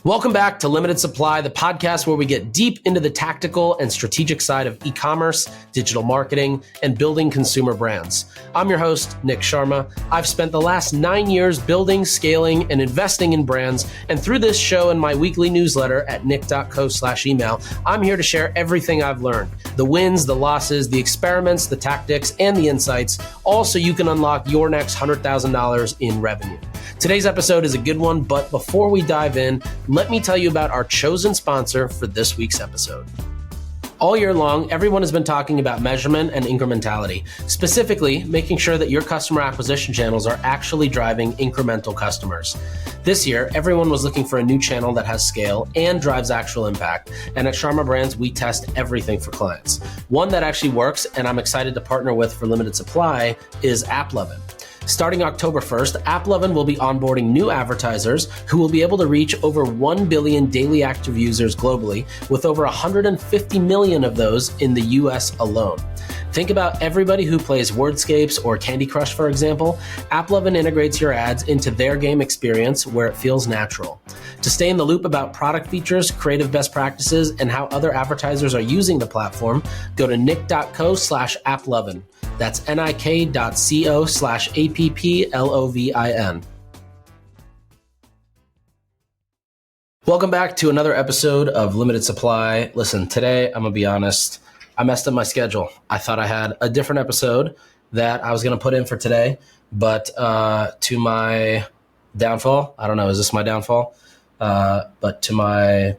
Welcome back to Limited Supply, the podcast where we get deep into the tactical and strategic side of e-commerce, digital marketing, and building consumer brands. I'm your host, Nick Sharma. I've spent the last 9 years building, scaling, and investing in brands. And through this show and my weekly newsletter at nick.co/email, I'm here to share everything I've learned. The wins, the losses, the experiments, the tactics, and the insights, all so you can unlock your next $100,000 in revenue. Today's episode is a good one, but before we dive in, let me tell you about our chosen sponsor for this week's episode. All year long, everyone has been talking about measurement and incrementality, specifically making sure that your customer acquisition channels are actually driving incremental customers. This year, everyone was looking for a new channel that has scale and drives actual impact. And at Sharma Brands, we test everything for clients. One that actually works, and I'm excited to partner with for Limited Supply, is AppLovin. Starting October 1st, AppLovin will be onboarding new advertisers who will be able to reach over 1 billion daily active users globally, with over 150 million of those in the US alone. Think about everybody who plays Wordscapes or Candy Crush, for example. AppLovin integrates your ads into their game experience where it feels natural. To stay in the loop about product features, creative best practices, and how other advertisers are using the platform, go to nick.co/applovin. That's nik.co/applovin. Welcome back to another episode of Limited Supply. Listen, today, I'm going to be honest, I messed up my schedule. I thought I had a different episode that I was going to put in for today, but to my downfall, I don't know, is this my downfall? But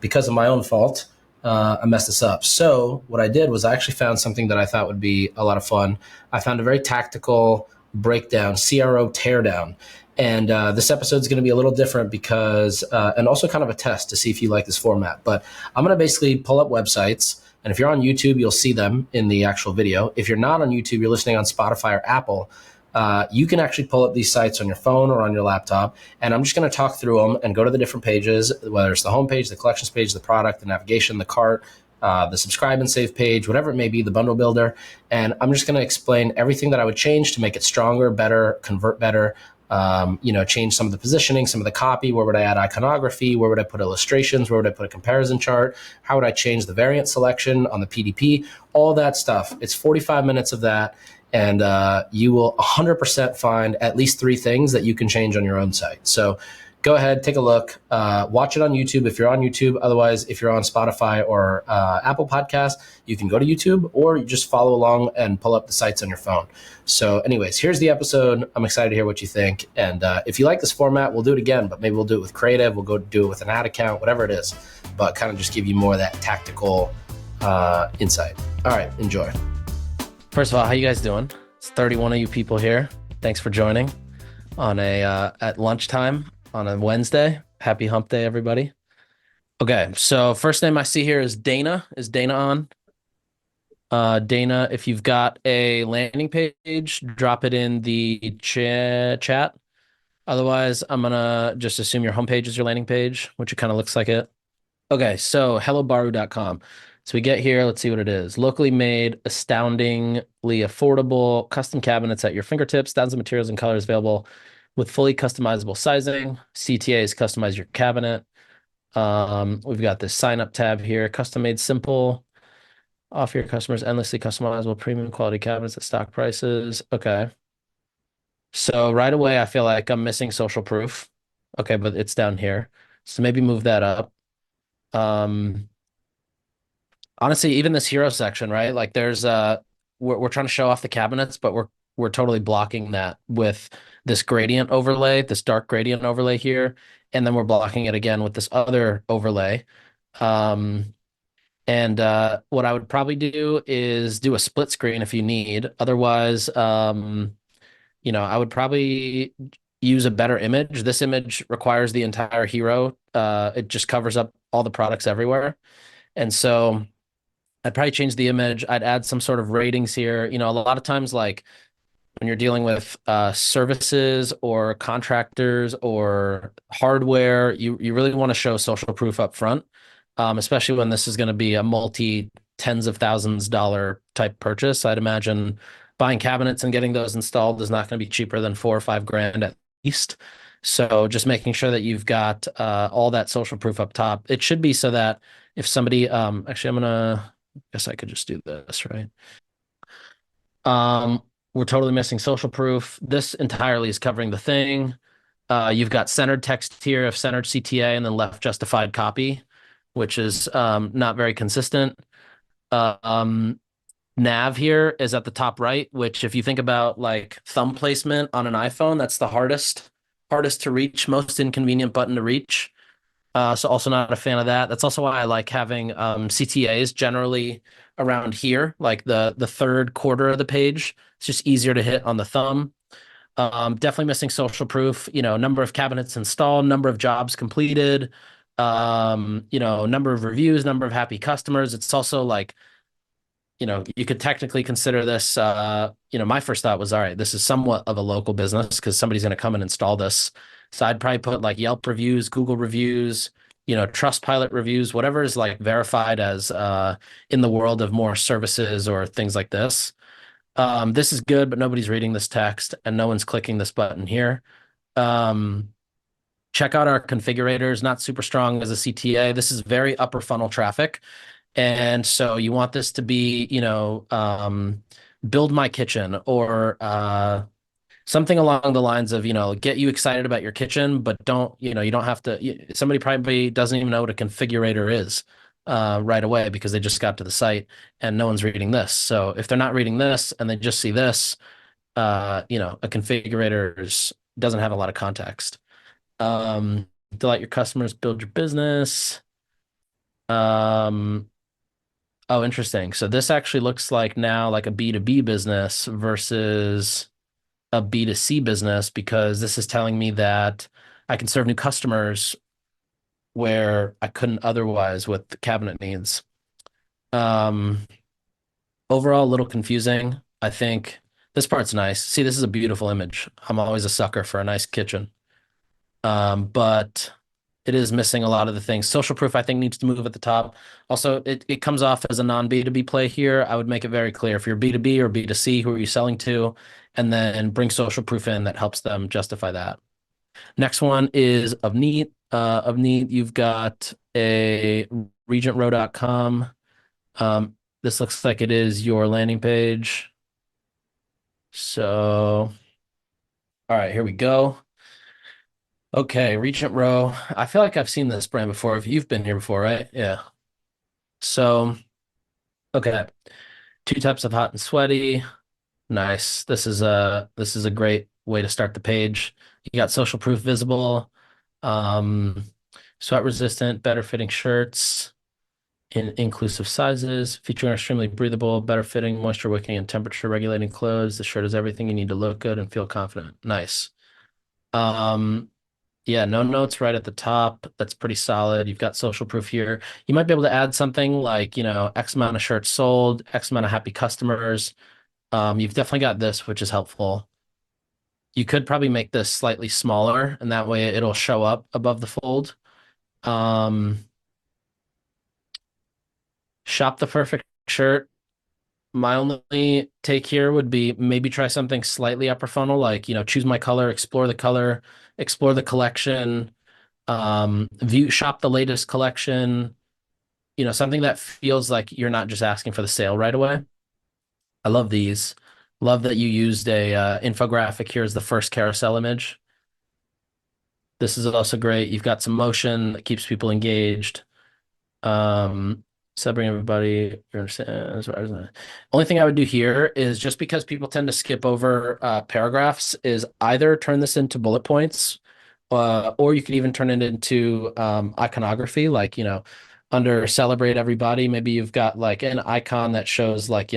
because of my own fault, I messed this up. So what I did was I actually found something that I thought would be a lot of fun. I found a very tactical breakdown, CRO teardown. And this episode is going to be a little different because, and also kind of a test to see if you like this format. But I'm going to basically pull up websites. And if you're on YouTube, you'll see them in the actual video. If you're not on YouTube, you're listening on Spotify or Apple, you can actually pull up these sites on your phone or on your laptop. And I'm just going to talk through them and go to the different pages, whether it's the homepage, the collections page, the product, the navigation, the cart, the subscribe and save page, whatever it may be, the bundle builder. And I'm just going to explain everything that I would change to make it stronger, better, convert better, change some of the positioning, some of the copy. Where would I add iconography? Where would I put illustrations? Where would I put a comparison chart? How would I change the variant selection on the PDP? All that stuff. It's 45 minutes of that. And you will 100% find at least 3 things that you can change on your own site. So go ahead, take a look, watch it on YouTube if you're on YouTube. Otherwise, if you're on Spotify or Apple Podcasts, you can go to YouTube or you just follow along and pull up the sites on your phone. So anyways, here's the episode. I'm excited to hear what you think. And if you like this format, we'll do it again, but maybe we'll do it with creative. We'll go do it with an ad account, whatever it is, but kind of just give you more of that tactical insight. All right, enjoy. First of all, how you guys doing? It's 31 of you people here. Thanks for joining on at lunchtime on a Wednesday. Happy hump day, everybody. Okay, so first name I see here is Dana. Is Dana on? Dana, if you've got a landing page, drop it in the chat. Otherwise, I'm going to just assume your homepage is your landing page, which it kind of looks like it. Okay, so hellobaru.com. So we get here, let's see what it is. Locally made, astoundingly affordable, custom cabinets at your fingertips, thousands of materials and colors available with fully customizable sizing. CTAs customize your cabinet. We've got this sign up tab here, custom made simple. Offer your customers endlessly customizable premium quality cabinets at stock prices. Okay. So right away, I feel like I'm missing social proof. Okay, but it's down here. So maybe move that up. Honestly, even this hero section, right? Like there's we're trying to show off the cabinets, but we're totally blocking that with this gradient overlay, this dark gradient overlay here, and then we're blocking it again with this other overlay. And what I would probably do is do a split screen if you need. Otherwise, I would probably use a better image. This image requires the entire hero. It just covers up all the products everywhere. And so I'd probably change the image. I'd add some sort of ratings here. A lot of times, like when you're dealing with services or contractors or hardware, you really want to show social proof up front, especially when this is going to be a multi-tens of thousands dollar type purchase. I'd imagine buying cabinets and getting those installed is not going to be cheaper than $4 or $5 grand at least. So just making sure that you've got all that social proof up top. It should be so that if somebody, actually, guess I could just do this, right? Um, we're totally missing social proof. This entirely is covering the thing. You've got centered text here of centered CTA and then left justified copy, which is not very consistent. Uh, um, nav here is at the top right, which if you think about like thumb placement on an iPhone, that's the hardest to reach, most inconvenient button to reach. So also not a fan of that. That's also why I like having CTAs generally around here, like the third quarter of the page. It's just easier to hit on the thumb. Definitely missing social proof, number of cabinets installed, number of jobs completed, number of reviews, number of happy customers. It's also like, you could technically consider this, my first thought was, all right, this is somewhat of a local business because somebody's going to come and install this. So I'd probably put like Yelp reviews, Google reviews, Trustpilot reviews, whatever is like verified as in the world of more services or things like this. This is good, but nobody's reading this text and no one's clicking this button here. Um, check out our configurators, not super strong as a CTA. This is very upper funnel traffic. And so you want this to be, build my kitchen or something along the lines of, get you excited about your kitchen, but you don't have to, somebody probably doesn't even know what a configurator is right away because they just got to the site and no one's reading this. So if they're not reading this and they just see this, a configurator doesn't have a lot of context. Delight your customers, build your business. Um, Oh, interesting. So this actually looks like now like a B2B business versus a B2C business because this is telling me that I can serve new customers where I couldn't otherwise with the cabinet needs. Um, overall, a little confusing. I think this part's nice. See, this is a beautiful image. I'm always a sucker for a nice kitchen. But it is missing a lot of the things. Social proof, I think, needs to move at the top. Also, it comes off as a non-B2B play here. I would make it very clear if you're B2B or B2C, who are you selling to? And then bring social proof in that helps them justify that. Next one is of Neat. Of Neat, you've got a regentrow.com. This looks like it is your landing page. So, all right, here we go. Okay, Regent Row. I feel like I've seen this brand before. You've been here before, right? Yeah. So, okay, two types of hot and sweaty. Nice. This is a great way to start the page. You got social proof visible, um, sweat resistant, better fitting shirts in inclusive sizes, featuring extremely breathable, better fitting, moisture wicking, and temperature regulating clothes. The shirt has everything you need to look good and feel confident. Nice. Um, Yeah, no notes right at the top. That's pretty solid. You've got social proof here. You might be able to add something like, X amount of shirts sold, X amount of happy customers. You've definitely got this, which is helpful. You could probably make this slightly smaller, and that way it'll show up above the fold. Um, shop the perfect shirt. My only take here would be maybe try something slightly upper funnel, like, choose my color, explore the collection, shop the latest collection, something that feels like you're not just asking for the sale right away. I love these. Love that you used a infographic here as the first carousel image. This is also great. You've got some motion that keeps people engaged. Celebrating everybody. You understand? Only thing I would do here is just because people tend to skip over paragraphs is either turn this into bullet points, or you could even turn it into iconography, like, under celebrate everybody, maybe you've got like an icon that shows like,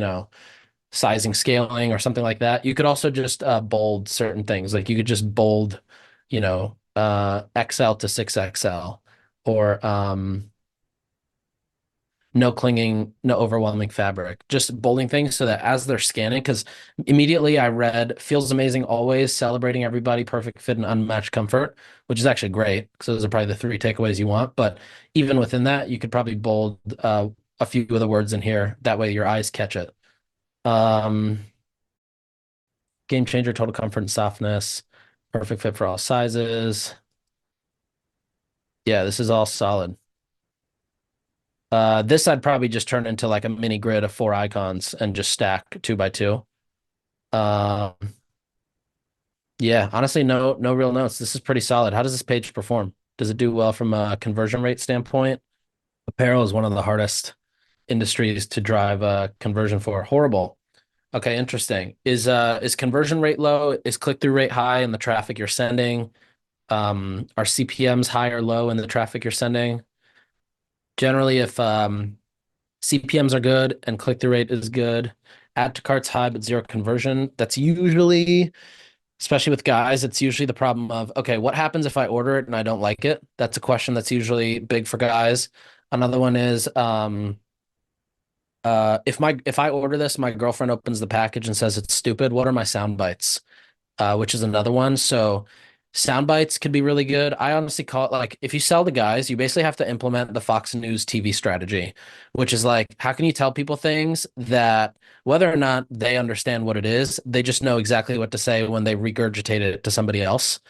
sizing, scaling, or something like that. You could also just bold certain things. Like you could just bold, XL to 6XL, or no clinging, no overwhelming fabric, just bolding things so that as they're scanning, because immediately I read feels amazing always, celebrating everybody, perfect fit and unmatched comfort, which is actually great. So those are probably the three takeaways you want. But even within that, you could probably bold a few of the words in here. That way your eyes catch it. Um, game changer, total comfort and softness. Perfect fit for all sizes. Yeah, this is all solid. This I'd probably just turn into like a mini grid of four icons and just stack two by two. Um, yeah, honestly, no real notes. This is pretty solid. How does this page perform? Does it do well from a conversion rate standpoint? Apparel is one of the hardest industries to drive conversion for. Horrible. Okay, interesting. Is conversion rate low? Is click-through rate high in the traffic you're sending? Are CPMs high or low in the traffic you're sending? Generally, if CPMs are good and click-through rate is good, add to cart's high but zero conversion, that's usually, especially with guys, it's usually the problem of, okay, what happens if I order it and I don't like it? That's a question that's usually big for guys. Another one is if I order this, my girlfriend opens the package and says it's stupid, what are my sound bites? Which is another one. So sound bites could be really good. I honestly call it like if you sell to guys, you basically have to implement the Fox News TV strategy, which is like, how can you tell people things that whether or not they understand what it is, they just know exactly what to say when they regurgitate it to somebody else.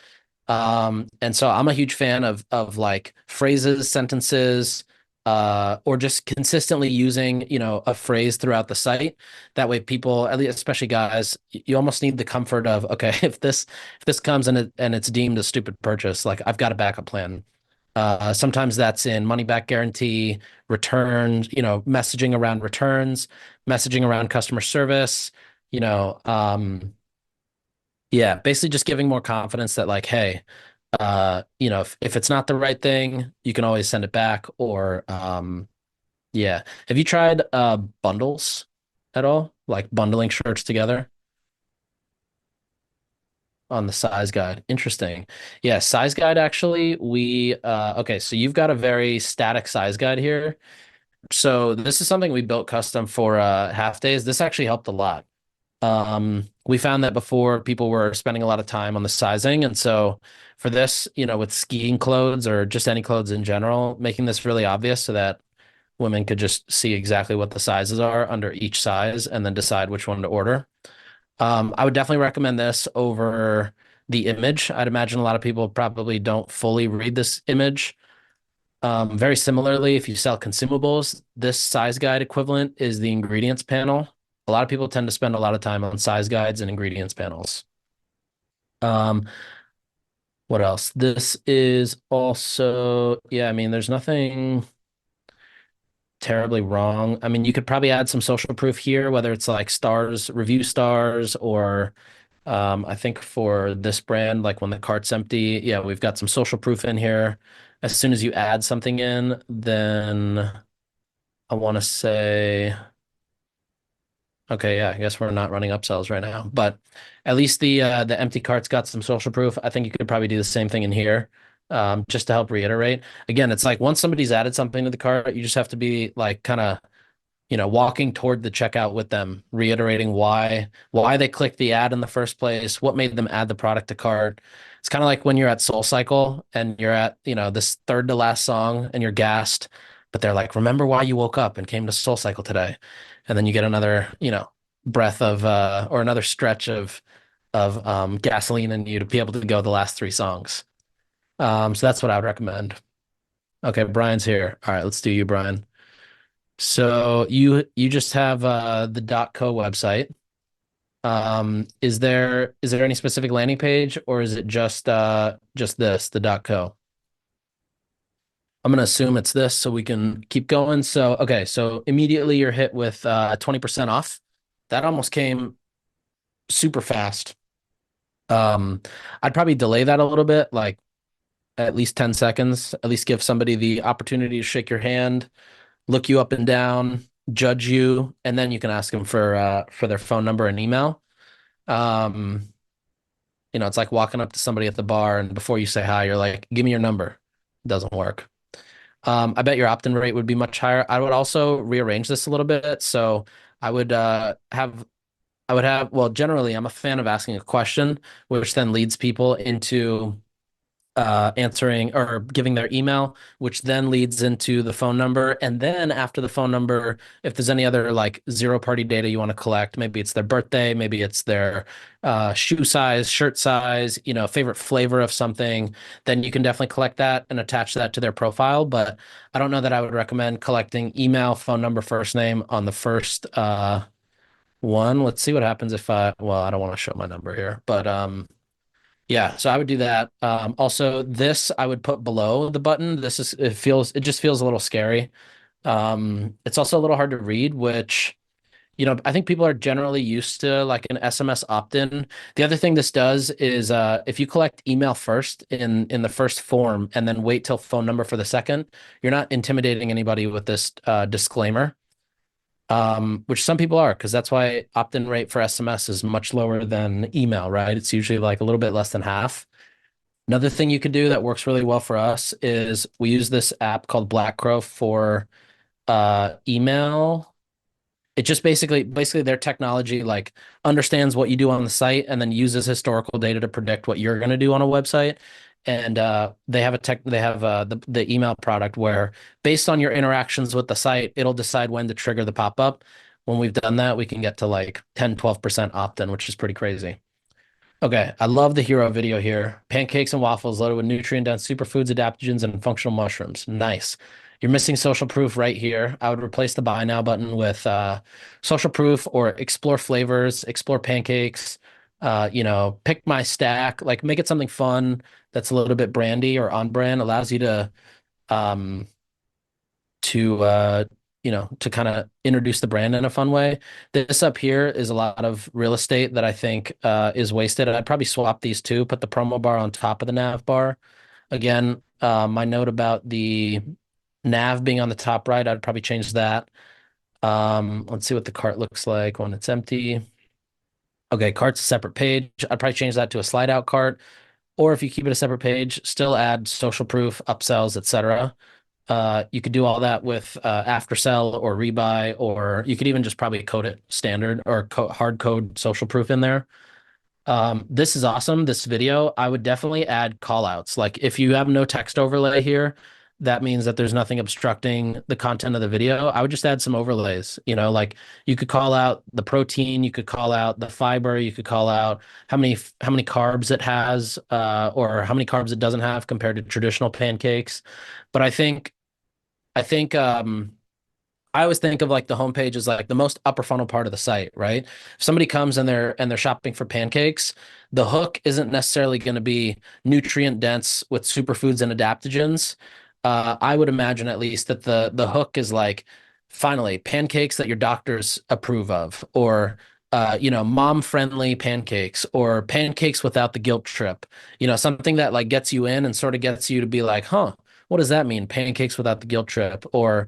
And so I'm a huge fan of like phrases, sentences, or just consistently using, a phrase throughout the site. That way people, at least especially guys, you almost need the comfort of, okay, if this comes and it's deemed a stupid purchase, like I've got a backup plan. Sometimes that's in money back guarantee, returns, messaging around returns, messaging around customer service, you know, yeah, basically just giving more confidence that like, hey, if it's not the right thing, you can always send it back or yeah. Have you tried bundles at all? Like bundling shirts together on the size guide. Interesting. Yeah, size guide actually, we okay, so you've got a very static size guide here. So this is something we built custom for half days. This actually helped a lot. We found that before people were spending a lot of time on the sizing. And so for this, with skiing clothes or just any clothes in general, making this really obvious so that women could just see exactly what the sizes are under each size and then decide which one to order. I would definitely recommend this over the image. I'd imagine a lot of people probably don't fully read this image. Very similarly, if you sell consumables, this size guide equivalent is the ingredients panel. A lot of people tend to spend a lot of time on size guides and ingredients panels. Um, what else? This is also, yeah, I mean, there's nothing terribly wrong. I mean, you could probably add some social proof here, whether it's like stars, review stars, or I think for this brand, like when the cart's empty, yeah, we've got some social proof in here. As soon as you add something in, then I want to say, okay, yeah, I guess we're not running upsells right now, but at least the empty cart's got some social proof. I think you could probably do the same thing in here, just to help reiterate. Again, it's like once somebody's added something to the cart, you just have to be like kind of walking toward the checkout with them, reiterating why they clicked the ad in the first place, what made them add the product to cart. It's kind of like when you're at Soul Cycle and you're at, this third to last song and you're gassed, but they're like, remember why you woke up and came to Soul Cycle today. And then you get another, breath of or another stretch of gasoline in you to be able to go the last three songs. So that's what I would recommend. Okay, Brian's here. All right, let's do you, Brian. So you just have the .co website. Is there any specific landing page or is it just this, the .co? I'm gonna assume it's this so we can keep going. So okay, so immediately you're hit with 20% off. That almost came super fast. Um, I'd probably delay that a little bit, like at least 10 seconds, at least give somebody the opportunity to shake your hand, look you up and down, judge you, and then you can ask them for their phone number and email. Um, it's like walking up to somebody at the bar and before you say hi, you're like, "Give me your number." It doesn't work. I bet your opt-in rate would be much higher. I would also rearrange this a little bit. So I would well, generally, I'm a fan of asking a question, which then leads people into answering or giving their email, which then leads into the phone number. And then after the phone number, if there's any other like zero party data you want to collect, maybe it's their birthday, maybe it's their shoe size, shirt size, favorite flavor of something, then you can definitely collect that and attach that to their profile. But I don't know that I would recommend collecting email, phone number, first name on the first one. Let's see what happens if well, I don't want to show my number here, but yeah, so I would do that. Also, this I would put below the button. It just feels a little scary. It's also a little hard to read, which, I think people are generally used to like an SMS opt-in. The other thing this does is if you collect email first in the first form and then wait till phone number for the second, you're not intimidating anybody with this disclaimer. Which some people are, because that's why opt-in rate for SMS is much lower than email, right? It's usually like a little bit less than half. Another thing you can do that works really well for us is we use this app called Black Crow for email. It just basically their technology like understands what you do on the site and then uses historical data to predict what you're going to do on a website. And they have the email product where based on your interactions with the site, it'll decide when to trigger the pop-up. When we've done that, we can get to like 10-12% opt-in, which is pretty crazy. Okay, I love the hero video here. Pancakes and waffles loaded with nutrient-dense superfoods, adaptogens, and functional mushrooms. Nice. You're missing social proof right here. I would replace the buy now button with social proof or explore flavors, explore pancakes, pick my stack, like make it something fun that's a little bit brandy or on brand, allows you um to kind of introduce the brand in a fun way. This up here is a lot of real estate that I think is wasted. I'd probably swap these two, put the promo bar on top of the nav bar. Again, my note about the nav being on the top right, I'd probably change that. Let's see what the cart looks like when it's empty. Okay, cart's a separate page. I'd probably change that to a slide out cart. Or if you keep it a separate page, still add social proof, upsells, etc. You could do all that with after sell or rebuy, or you could even just probably code it standard or hard code social proof in there. This is awesome. This video, I would definitely add call outs. Like if you have no text overlay here, that means that there's nothing obstructing the content of the video. I would just add some overlays, like you could call out the protein, you could call out the fiber, you could call out how many carbs it has, or how many carbs it doesn't have compared to traditional pancakes. But I think I always think of like the homepage as like the most upper funnel part of the site, right? If somebody comes and they're shopping for pancakes, the hook isn't necessarily going to be nutrient dense with superfoods and adaptogens. I would imagine at least that the hook is like finally pancakes that your doctors approve of, or mom friendly pancakes, or pancakes without the guilt trip. Something that like gets you in and sort of gets you to be like, huh, what does that mean? Pancakes without the guilt trip, or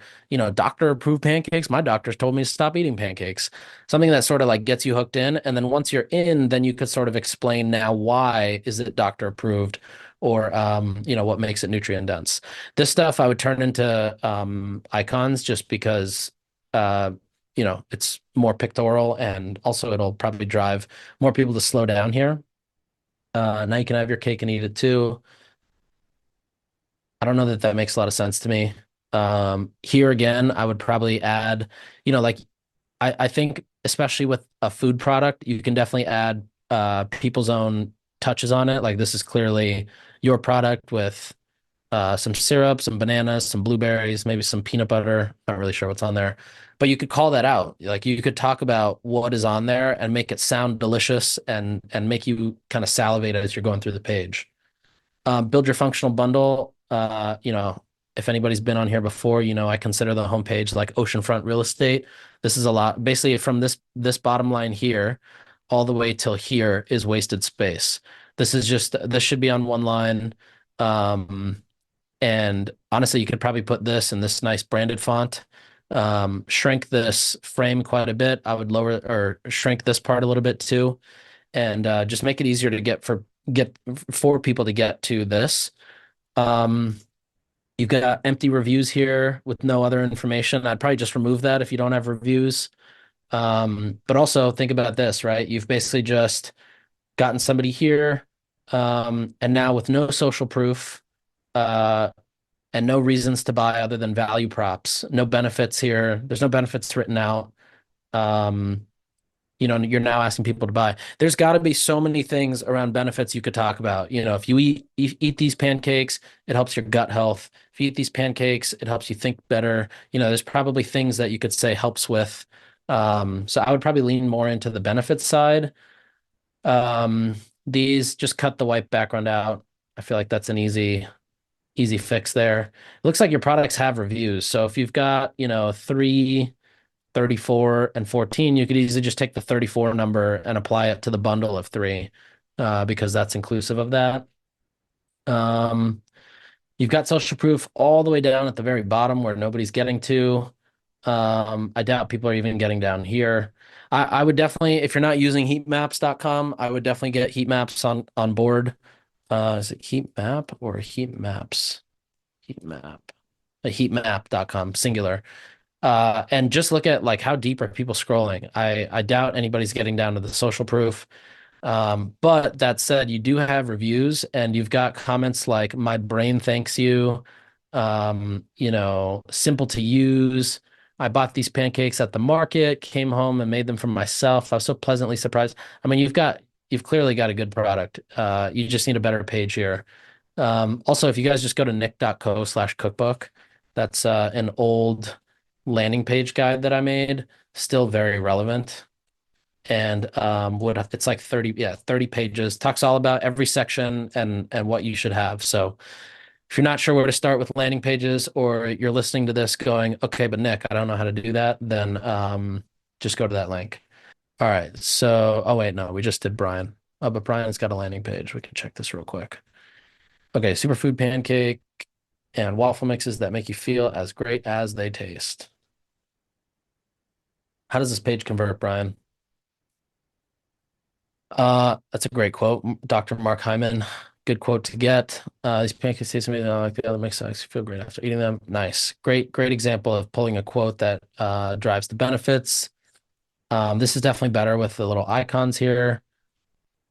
doctor approved pancakes. My doctor's told me to stop eating pancakes. Something that sort of like gets you hooked in. And then once you're in, then you could sort of explain now why is it doctor approved, or what makes it nutrient dense. This stuff I would turn into icons just because it's more pictorial, and also it'll probably drive more people to slow down here. Now you can have your cake and eat it too. I don't know that that makes a lot of sense to me. Here again, I would probably add, like I think especially with a food product, you can definitely add people's own touches on it. Like this is clearly your product with some syrup, some bananas, some blueberries, maybe some peanut butter. Not really sure what's on there, but you could call that out. Like you could talk about what is on there and make it sound delicious and make you kind of salivate as you're going through the page. Build your functional bundle. If anybody's been on here before, I consider the homepage like oceanfront real estate. This is a lot. Basically, from this bottom line here, all the way till here is wasted space. This should be on one line. And honestly, you could probably put this in this nice branded font. Shrink this frame quite a bit. I would lower or shrink this part a little bit too, and just make it easier to get for people to get to this. You've got empty reviews here with no other information. I'd probably just remove that if you don't have reviews. But also think about this, right? You've basically just gotten somebody here. And now with no social proof, uh, and no reasons to buy other than value props, no benefits here. There's no benefits written out. Um, you're now asking people to buy. There's got to be so many things around benefits you could talk about. If you eat these pancakes, it helps your gut health. If you eat these pancakes, it helps you think better. There's probably things that you could say helps with. So I would probably lean more into the benefits side. Um, these just cut the white background out. I feel like that's an easy fix there. It looks like your products have reviews. So if you've got, 3, 34, and 14, you could easily just take the 34 number and apply it to the bundle of three, because that's inclusive of that. Um, you've got social proof all the way down at the very bottom where nobody's getting to. I doubt people are even getting down here. I would definitely, if you're not using heatmaps.com, I would definitely get heat maps on board. Is it heat map or heat maps? Heat map. Heatmap.com, singular. And just look at like how deep are people scrolling. I doubt anybody's getting down to the social proof. But that said, you do have reviews and you've got comments like my brain thanks you, simple to use. I bought these pancakes at the market, came home and made them for myself. I was so pleasantly surprised. I mean, you've clearly got a good product. You just need a better page here. Also, if you guys just go to nick.co/cookbook, that's an old landing page guide that I made, still very relevant. And it's like 30 pages, talks all about every section and what you should have. So if you're not sure where to start with landing pages, or you're listening to this going, okay, but Nick, I don't know how to do that, then just go to that link. All right. So, oh wait, no, we just did Brian. Oh, but Brian's got a landing page. We can check this real quick. Okay, superfood pancake and waffle mixes that make you feel as great as they taste. How does this page convert, Brian? That's a great quote, Dr. Mark Hyman. Good quote to get. These pancakes taste amazing, like the other mix. I feel great after eating them. Nice, great example of pulling a quote that drives the benefits. This is definitely better with the little icons here.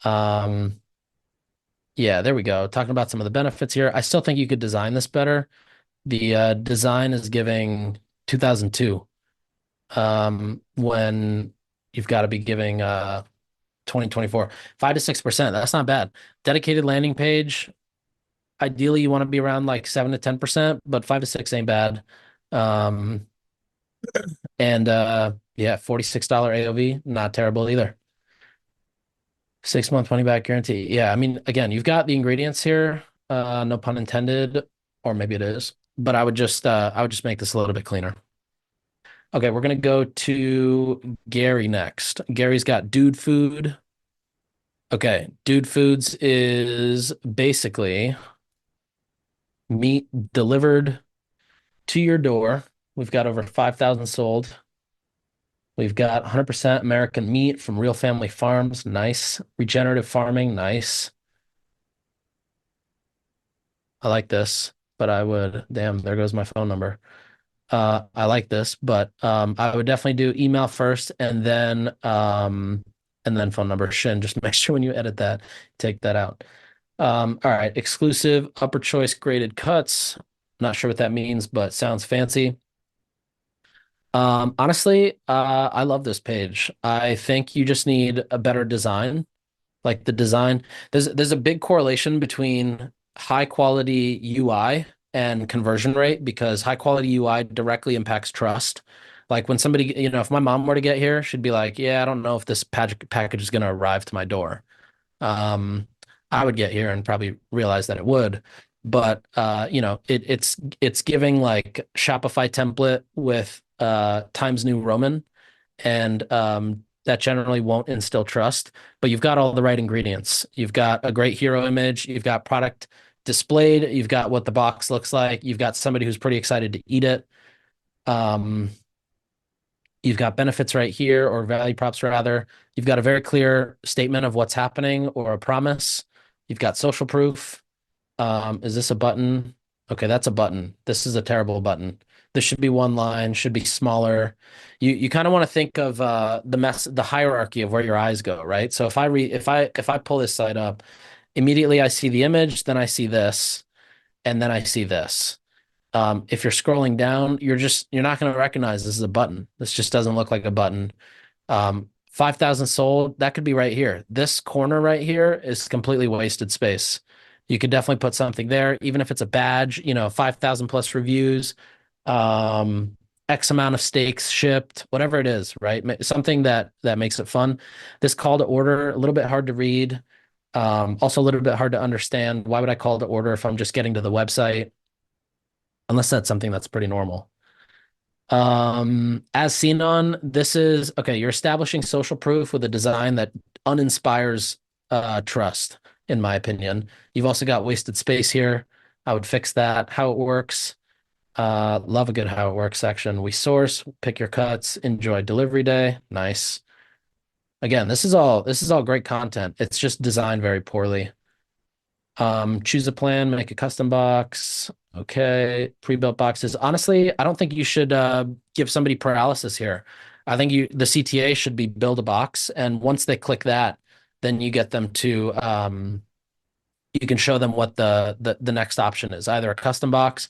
Um, yeah, there we go. Talking about some of the benefits here. I still think you could design this better. The design is giving 2002, when you've got to be giving 2024, 5 to 6%. That's not bad. Dedicated landing page. Ideally, you want to be around like 7 to 10%, but 5 to 6 ain't bad. Um, and yeah, $46 AOV, not terrible either. 6 month money back guarantee. Yeah, I mean, again, you've got the ingredients here. No pun intended, or maybe it is. But I would just make this a little bit cleaner. Okay, we're gonna go to Gary next. Gary's got Dude Food. Okay, Dude Foods is basically meat delivered to your door. We've got over 5,000 sold. We've got 100% American meat from real family farms. Nice. Regenerative farming. Nice. I like this, but damn, there goes my phone number. I like this, but I would definitely do email first and then phone number. Shin, just make sure when you edit that, take that out. All right, exclusive upper choice graded cuts. Not sure what that means, but sounds fancy. Honestly, I love this page. I think you just need a better design. Like the design, there's a big correlation between high quality UI and conversion rate, because high quality UI directly impacts trust. Like when somebody, if my mom were to get here, she'd be like, "Yeah, I don't know if this package is going to arrive to my door." Um, I would get here and probably realize that it would, but it's giving like Shopify template with Times New Roman, and that generally won't instill trust. But you've got all the right ingredients. You've got a great hero image. You've got product displayed. You've got what the box looks like. You've got somebody who's pretty excited to eat it. Um, you've got benefits right here, or value props rather. You've got a very clear statement of what's happening, or a promise. You've got social proof. Is this a button? Okay, that's a button. This is a terrible button. This should be one line, should be smaller. You kind of want to think of the hierarchy of where your eyes go, right? So if I pull this side up, Immediately I see the image, then I see this, and then I see this. If you're scrolling down, you're not going to recognize this is a button. This just doesn't look like a button. 5,000 sold, that could be right here. This corner right here is completely wasted space. You could definitely put something there, even if it's a badge, 5,000 plus reviews, um, X amount of steaks shipped, whatever it is, right? Something that makes it fun. This call to order, a little bit hard to read. Also a little bit hard to understand. Why would I call to order if I'm just getting to the website? Unless that's something that's pretty normal. As seen on, this is okay. You're establishing social proof with a design that uninspires trust, in my opinion. You've also got wasted space here. I would fix that. How it works. Love a good how it works section. We source, pick your cuts, enjoy delivery day. Nice. Again, this is all great content. It's just designed very poorly. Choose a plan, make a custom box. Okay, pre-built boxes. Honestly, I don't think you should give somebody paralysis here. I think the CTA should be build a box, and once they click that, then you get them to you can show them what the next option is, either a custom box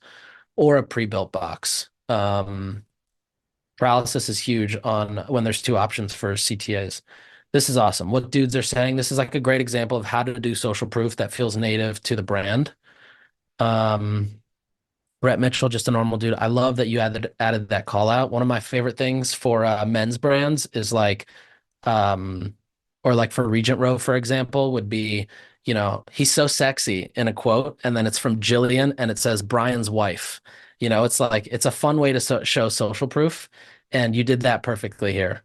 or a pre-built box. Paralysis is huge on when there's two options for CTAs. This is awesome. What dudes are saying, this is like a great example of how to do social proof that feels native to the brand. Um, Brett Mitchell, just a normal dude. I love that you added that call out. One of my favorite things for men's brands is like, um, or like for Regent Row, for example, would be, he's so sexy in a quote, and then it's from Jillian, and it says Brian's wife. It's like it's a fun way to show social proof, and you did that perfectly here.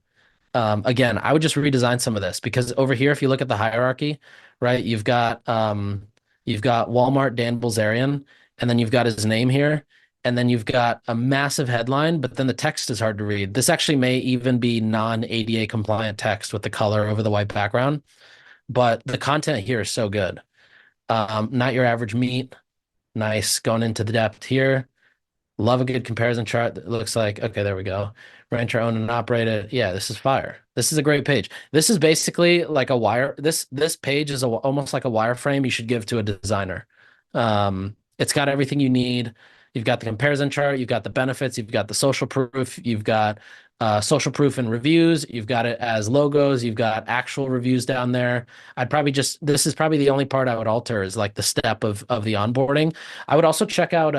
Again, I would just redesign some of this because over here, if you look at the hierarchy, right, you've got Walmart Dan Bilzerian, and then you've got his name here, and then you've got a massive headline, but then the text is hard to read. This actually may even be non-ADA compliant text with the color over the white background, but the content here is so good. Not your average meat. Nice. Going into the depth here. Love a good comparison chart that looks like, okay, there we go. Rancher owned and operated. Yeah, this is fire. This is a great page. This is basically like a wire. This page is almost like a wireframe you should give to a designer. It's got everything you need. You've got the comparison chart, you've got the benefits, you've got the social proof, you've got social proof and reviews, you've got it as logos, you've got actual reviews down there. This is probably the only part I would alter is like the step of the onboarding. I would also check out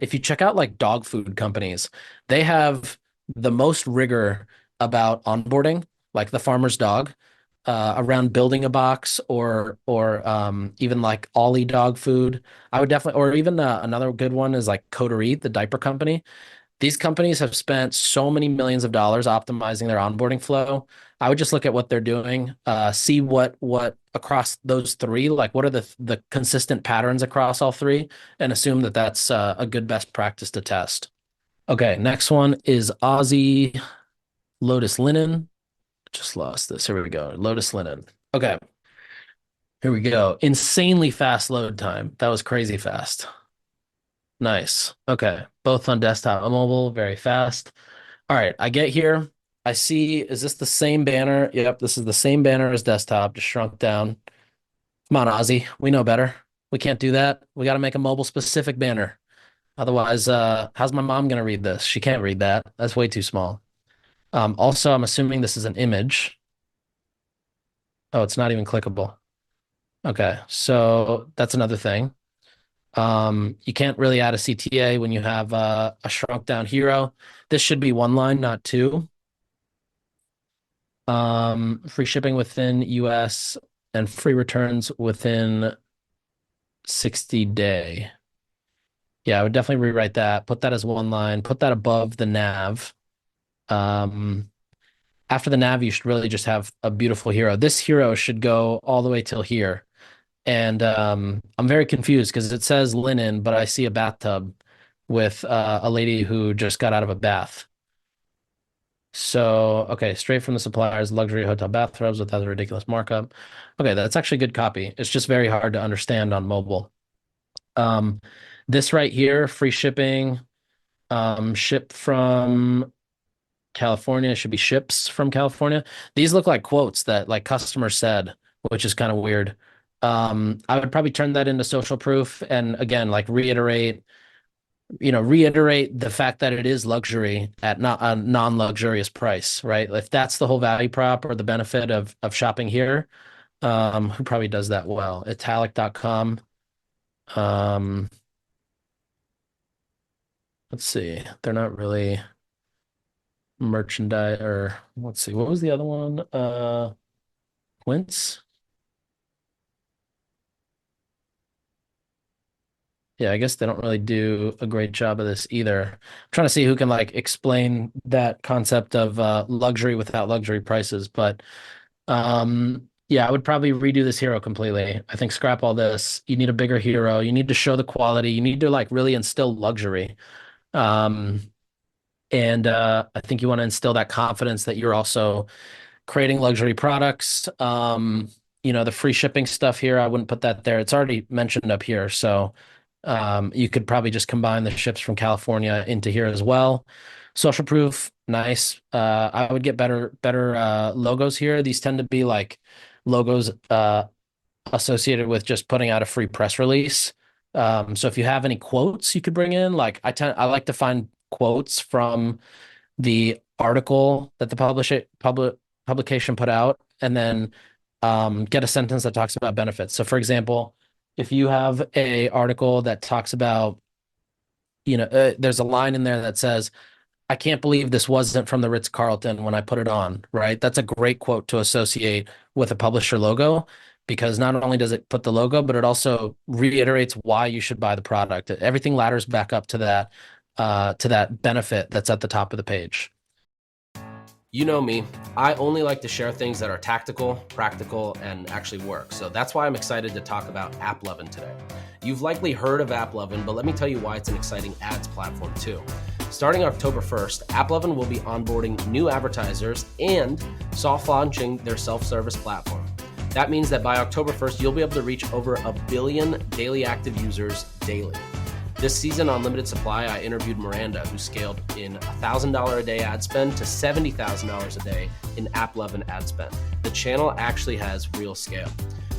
if you check out like dog food companies, they have the most rigor about onboarding, like the farmer's dog, around building a box or even like Ollie dog food. I would definitely, or even another good one is like Coterie, the diaper company. These companies have spent so many millions of dollars optimizing their onboarding flow. I would just look at what they're doing, see what across those three, like what are the consistent patterns across all three, and assume that that's a good best practice to test. Okay, next one is Aussie Lotus Linen. Just lost this. Here we go. Lotus Linen. Okay, here we go. Insanely fast load time. That was crazy fast. Nice. Okay, both on desktop and mobile, very fast. All right, I get here. I see, is this the same banner? Yep, this is the same banner as desktop, just shrunk down. Come on, Ozzy. We know better. We can't do that. We got to make a mobile specific banner. Otherwise, how's my mom gonna read this? She can't read that. That's way too small. Also, I'm assuming this is an image. Oh, it's not even clickable. Okay, so that's another thing. You can't really add a CTA when you have a shrunk down hero. This should be one line, not two. Free shipping within US and free returns within 60 day. Yeah, I would definitely rewrite that. Put that as one line. Put that above the nav. Um, After the nav, you should really just have a beautiful hero. This hero should go all the way till here. And I'm very confused because it says linen, but I see a bathtub with a lady who just got out of a bath. So, okay, straight from the suppliers, luxury hotel bathrobes without a ridiculous markup. Okay, that's actually good copy. It's just very hard to understand on mobile. Um, this right here, free shipping, ship from California should be ships from California. These look like quotes that like customers said which is kind of weird. I would probably turn that into social proof and again, like reiterate the fact that it is luxury at not a non-luxurious price, right? If that's the whole value prop or the benefit of shopping here, who probably does that well? Italic.com. Um, let's see. They're not really merchandise or let's see. What was the other one? Quince. Yeah, I guess they don't really do a great job of this either. I'm trying to see who can like explain that concept of luxury without luxury prices, but yeah, I would probably redo this hero completely. I think scrap all this. You need a bigger hero. You need to show the quality. You need to like really instill luxury. Um, and I think you want to instill that confidence that you're also creating luxury products. The free shipping stuff here, I wouldn't put that there. It's already mentioned up here. So you could probably just combine the ships from California into here as well. Social proof, nice. I would get better logos here. These tend to be like logos associated with just putting out a free press release. So if you have any quotes you could bring in, like I like to find quotes from the article that the publication put out, and then get a sentence that talks about benefits. So, for example, if you have a article that talks about, there's a line in there that says, "I can't believe this wasn't from the Ritz-Carlton when I put it on," right? That's a great quote to associate with a publisher logo because not only does it put the logo, but it also reiterates why you should buy the product. Everything ladders back up to that benefit that's at the top of the page. You know me, I only like to share things that are tactical, practical, and actually work. So that's why I'm excited to talk about AppLovin today. You've likely heard of AppLovin, but let me tell you why it's an exciting ads platform too. Starting October 1st, AppLovin will be onboarding new advertisers and soft launching their self-service platform. That means that by October 1st, you'll be able to reach over 1 billion daily active users daily. This season on Limited Supply, I interviewed Miranda, who scaled in $1,000 a day ad spend to $70,000 a day in AppLovin ad spend. The channel actually has real scale.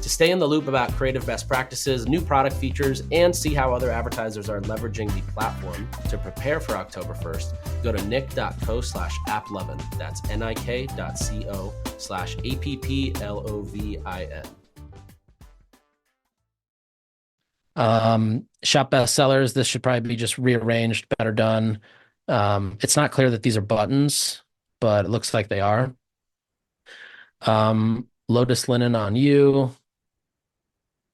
To stay in the loop about creative best practices, new product features, and see how other advertisers are leveraging the platform to prepare for October 1st, go to nick.co/applovin. That's nik.co/applovin. Shop bestsellers, this should probably be just rearranged, better done. It's not clear that these are buttons, but it looks like they are. Lotus linen on you.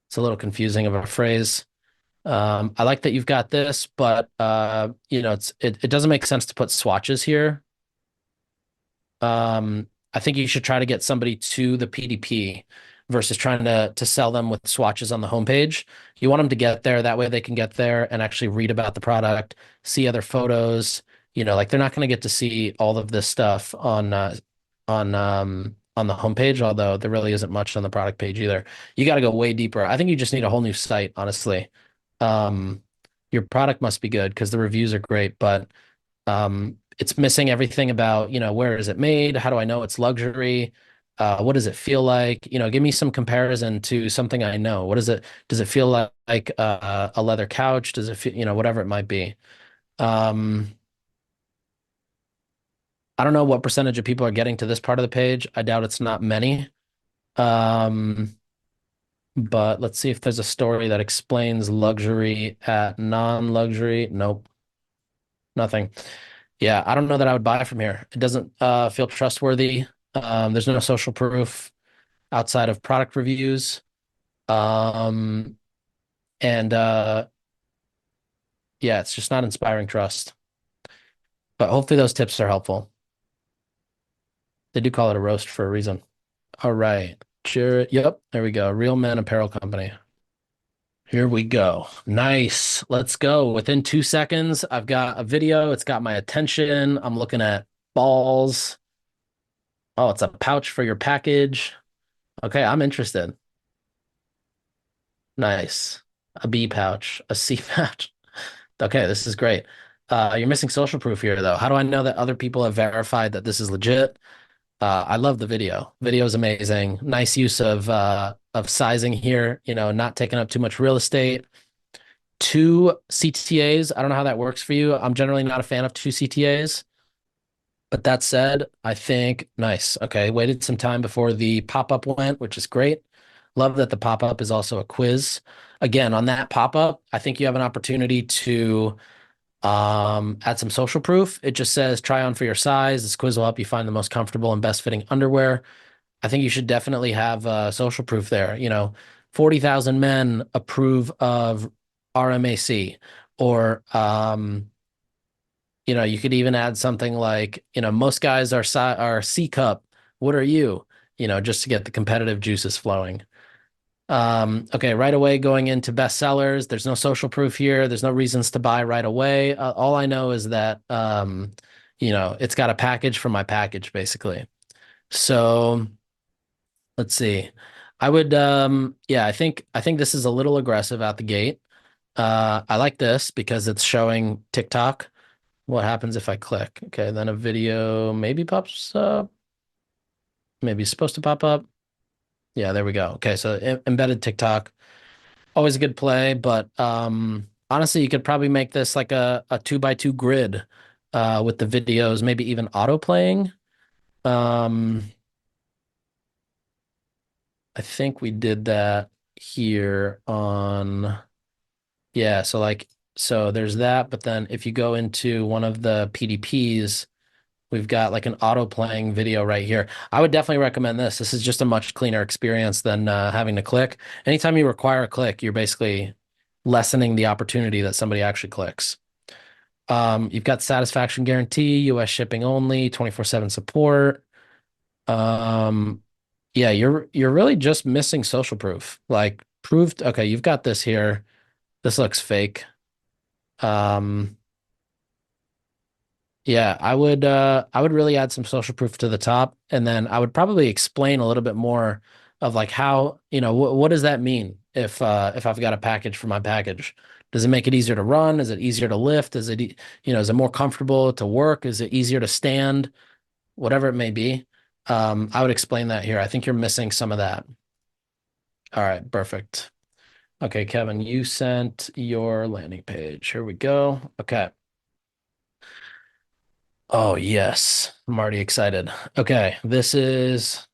It's a little confusing of a phrase. I like that you've got this, but it doesn't make sense to put swatches here. I think you should try to get somebody to the PDP versus trying to sell them with swatches on the homepage. You want them to get there. That way they can get there and actually read about the product, see other photos. Like they're not going to get to see all of this stuff on the homepage, although there really isn't much on the product page either. You got to go way deeper. I think you just need a whole new site, honestly. Your product must be good because the reviews are great, but it's missing everything about, where is it made? How do I know it's luxury? What does it feel like? Give me some comparison to something I know. What is it? Does it feel like a leather couch? Does it feel, whatever it might be? I don't know what percentage of people are getting to this part of the page. I doubt it's not many. But let's see if there's a story that explains luxury at non-luxury. Nope. Nothing. Yeah, I don't know that I would buy from here. It doesn't feel trustworthy. There's no social proof outside of product reviews. And yeah, it's just not inspiring trust. But hopefully those tips are helpful. They do call it a roast for a reason. All right. Jared. Yep. There we go. Real Men Apparel Company. Here we go. Nice. Let's go. Within 2 seconds, I've got a video. It's got my attention. I'm looking at balls. Oh, it's a pouch for your package. Okay, I'm interested. Nice. A B pouch, a C pouch. Okay, this is great. You're missing social proof here, though. How do I know that other people have verified that this is legit? I love the video. Video is amazing. Nice use of sizing here, not taking up too much real estate. Two CTAs. I don't know how that works for you. I'm generally not a fan of two CTAs. But that said, I think nice. Okay, waited some time before the pop-up went, which is great. Love that the pop-up is also a quiz. Again, on that pop-up, I think you have an opportunity to add some social proof. It just says try on for your size. This quiz will help you find the most comfortable and best fitting underwear. I think you should definitely have social proof there. 40,000 men approve of RMAC, or you could even add something like, most guys are C cup. What are you? Just to get the competitive juices flowing. Okay, right away going into bestsellers. There's no social proof here. There's no reasons to buy right away. All I know is that it's got a package for my package, basically. So let's see. I would yeah, I think this is a little aggressive out the gate. I like this because it's showing TikTok. What happens if I click? Okay, then a video maybe pops up. Maybe it's supposed to pop up. Yeah, there we go. Okay, so embedded TikTok, always a good play, but honestly, you could probably make this like a 2x2 grid with the videos, maybe even auto playing. Um, I think we did that here on, yeah, so there's that, but then if you go into one of the PDPs, we've got like an auto playing video right here. I would definitely recommend this. This is just a much cleaner experience than having to click. Anytime you require a click, you're basically lessening the opportunity that somebody actually clicks. You've got satisfaction guarantee, US shipping only, 24/7 support. Um, yeah, you're really just missing social proof. Like proved, okay, you've got this here. This looks fake. Um, Yeah, I would really add some social proof to the top, and then I would probably explain a little bit more of like how, what does that mean if I've got a package for my package? Does it make it easier to run? Is it easier to lift? Is it more comfortable to work? Is it easier to stand? Whatever it may be. I would explain that here. I think you're missing some of that. All right, perfect. Okay, Kevin, you sent your landing page. Here we go. Okay. Oh, yes. I'm already excited. Okay, this is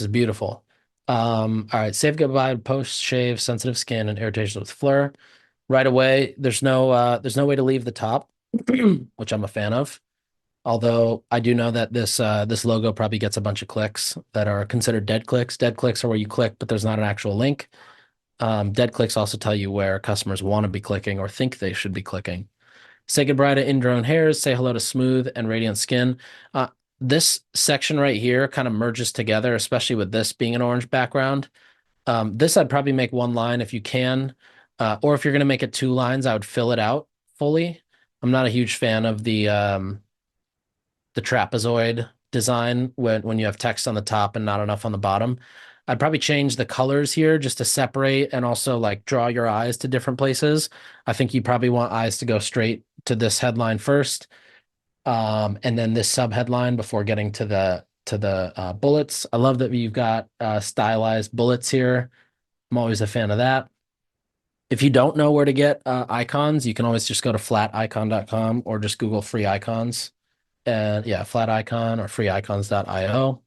beautiful. All right, save goodbye, post shave, sensitive skin, and irritation with Fleur. Right away, there's no way to leave the top, which I'm a fan of. Although I do know that this logo probably gets a bunch of clicks that are considered dead clicks. Dead clicks are where you click, but there's not an actual link. Dead clicks also tell you where customers want to be clicking or think they should be clicking. Say goodbye to ingrown hairs. Say hello to smooth and radiant skin. Uh, this section right here kind of merges together, especially with this being an orange background. This I'd probably make one line if you can, or if you're going to make it two lines, I would fill it out fully. I'm not a huge fan of the trapezoid design when you have text on the top and not enough on the bottom. I'd probably change the colors here just to separate and also like draw your eyes to different places. I think you probably want eyes to go straight to this headline first, and then this sub headline before getting to the bullets. I love that you've got stylized bullets here. I'm always a fan of that. If you don't know where to get icons, you can always just go to flaticon.com or just Google free icons. And yeah, flat icon or freeicons.io.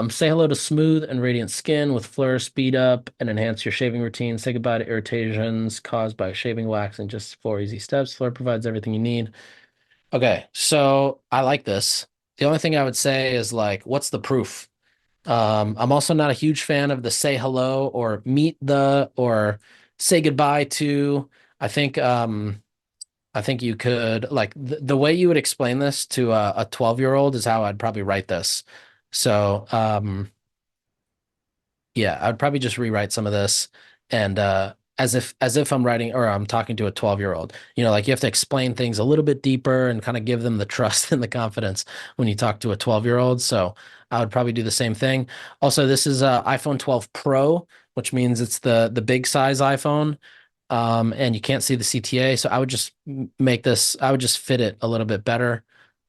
Say hello to smooth and radiant skin with Fleur, speed up and enhance your shaving routine. Say goodbye to irritations caused by shaving wax in just 4 easy steps. Fleur provides everything you need. Okay, so I like this. The only thing I would say is like, what's the proof? I'm also not a huge fan of the say hello or meet the or say goodbye to. I think I think you could like the way you would explain this to a 12-year-old is how I'd probably write this. So, yeah, I'd probably just rewrite some of this and as if I'm writing or I'm talking to a 12-year-old. Like you have to explain things a little bit deeper and kind of give them the trust and the confidence when you talk to a 12-year-old. So, I would probably do the same thing. Also, this is a iPhone 12 Pro, which means it's the big size iPhone. And you can't see the CTA, so I would just make this, I would just fit it a little bit better.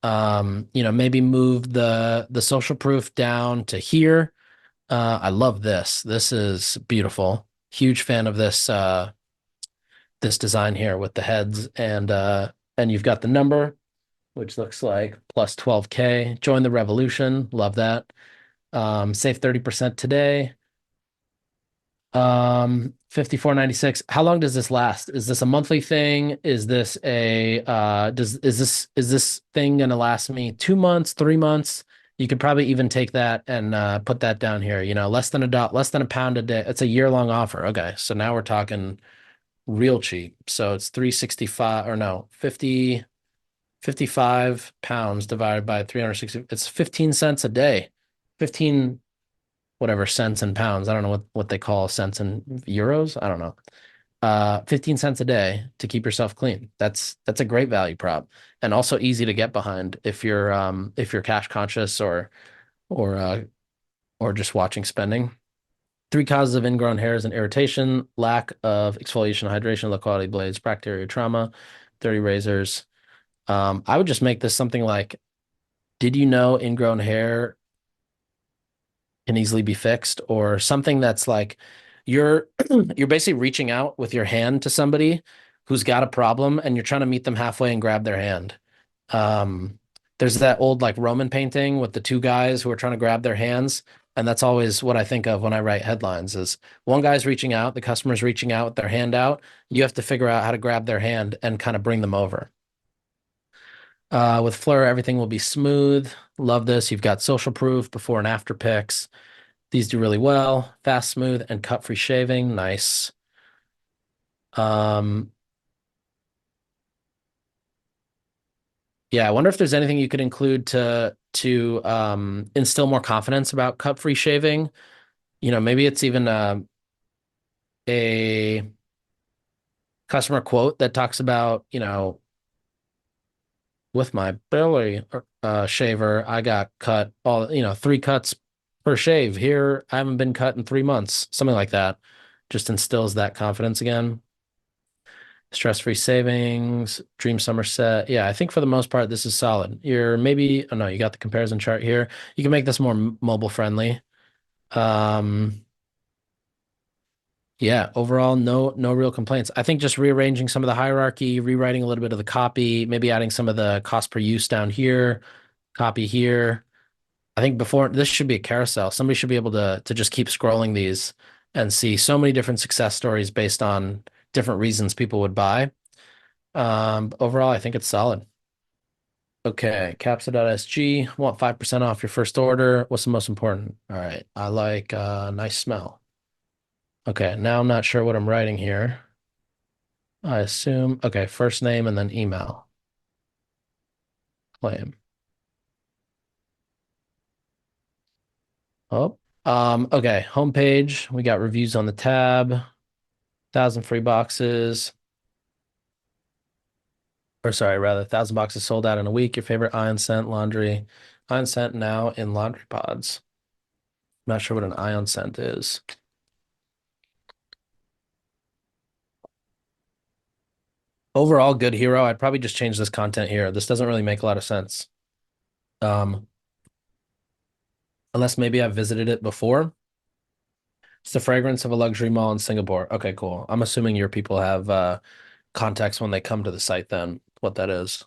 Maybe move the social proof down to here. I love this. This is beautiful. Huge fan of this design here with the heads and you've got the number, which looks like plus 12K. Join the revolution. Love that. Save 30% today. 54.96. How long does this last? Is this a monthly thing? Is this a does is this thing gonna last me 2 months, 3 months? You could probably even take that and put that down here. Less than a pound a day. It's a year-long offer. Okay, so now we're talking real cheap. So it's 365 or no, 55 pounds divided by 360. It's 15 cents a day. 15 whatever cents and pounds. I don't know what they call cents and euros. I don't know. 15 cents a day to keep yourself clean. That's a great value prop and also easy to get behind if you're cash conscious or or just watching spending. Three causes of ingrown hairs and irritation: lack of exfoliation, hydration, low quality blades, bacteria trauma, dirty razors. I would just make this something like, did you know ingrown hair can easily be fixed, or something that's like you're you're basically reaching out with your hand to somebody who's got a problem and you're trying to meet them halfway and grab their hand. Um, there's that old like Roman painting with the two guys who are trying to grab their hands. And that's always what I think of when I write headlines is one guy's reaching out, the customer's reaching out with their hand out. You have to figure out how to grab their hand and kind of bring them over. With Fleur, everything will be smooth. Love this. You've got social proof, before and after pics. These do really well. Fast, smooth, and cut-free shaving. Nice. Um, yeah, I wonder if there's anything you could include to instill more confidence about cut-free shaving. Maybe it's even a customer quote that talks about, with my belly shaver, I got cut all, 3 cuts per shave. Here, I haven't been cut in 3 months. Something like that just instills that confidence again. Stress-free savings, dream summer set. Yeah, I think for the most part, this is solid. You're maybe, oh no, you got the comparison chart here. You can make this more mobile friendly. Um, yeah, overall, no real complaints. I think just rearranging some of the hierarchy, rewriting a little bit of the copy, maybe adding some of the cost per use down here, copy here. I think before this should be a carousel. Somebody should be able to just keep scrolling these and see so many different success stories based on different reasons people would buy. Overall, I think it's solid. Okay, capsa.sg, want 5% off your first order. What's the most important? All right, I like nice smell. Okay, now I'm not sure what I'm writing here. I assume, okay, first name and then email. Claim. Oh, okay, homepage. We got reviews on the tab, 1,000 free boxes. Or sorry, rather, 1,000 boxes sold out in a week. Your favorite ion scent laundry. Ion scent now in laundry pods. I'm not sure what an ion scent is. Overall, good hero. I'd probably just change this content here. This doesn't really make a lot of sense. Um, unless maybe I've visited it before. It's the fragrance of a luxury mall in Singapore. Okay, cool. I'm assuming your people have context when they come to the site then, what that is.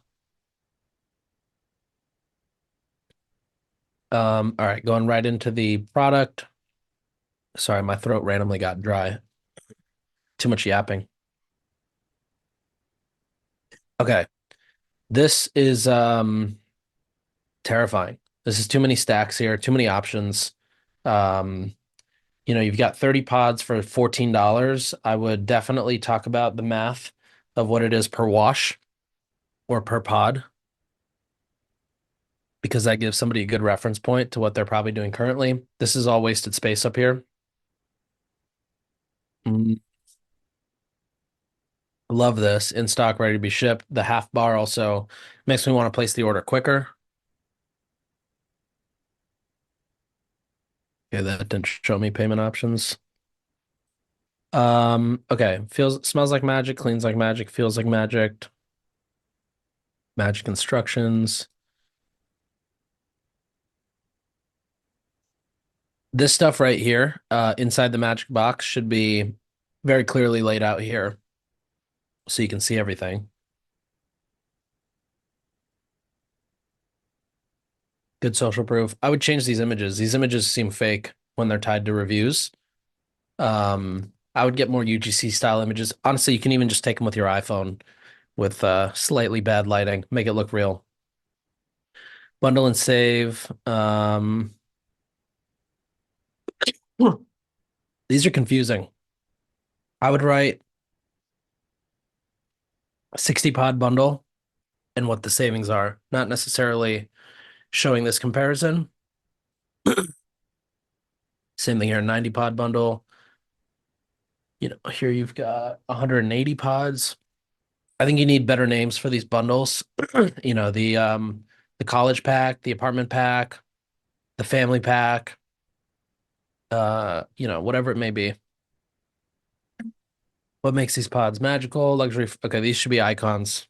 All right, going right into the product. Sorry, my throat randomly got dry. Too much yapping. Okay. This is terrifying. This is too many stacks here, too many options. Um, you've got 30 pods for $14. I would definitely talk about the math of what it is per wash or per pod, because that gives somebody a good reference point to what they're probably doing currently. This is all wasted space up here. Mm, love this. In stock, ready to be shipped. The half bar also makes me want to place the order quicker. Okay, that didn't show me payment options. Okay. Smells like magic, cleans like magic, feels like magic. Magic instructions. This stuff right here, inside the magic box should be very clearly laid out here so you can see everything. Good social proof. I would change these images. These images seem fake when they're tied to reviews. I would get more UGC style images. Honestly, you can even just take them with your iPhone with slightly bad lighting, make it look real. Bundle and save. These are confusing. I would write a 60 pod bundle and what the savings are, not necessarily showing this comparison. Same thing here, 90 pod bundle. Here you've got 180 pods. I think you need better names for these bundles. The college pack, the apartment pack, the family pack, whatever it may be. What makes these pods magical? Luxury. Okay, these should be icons.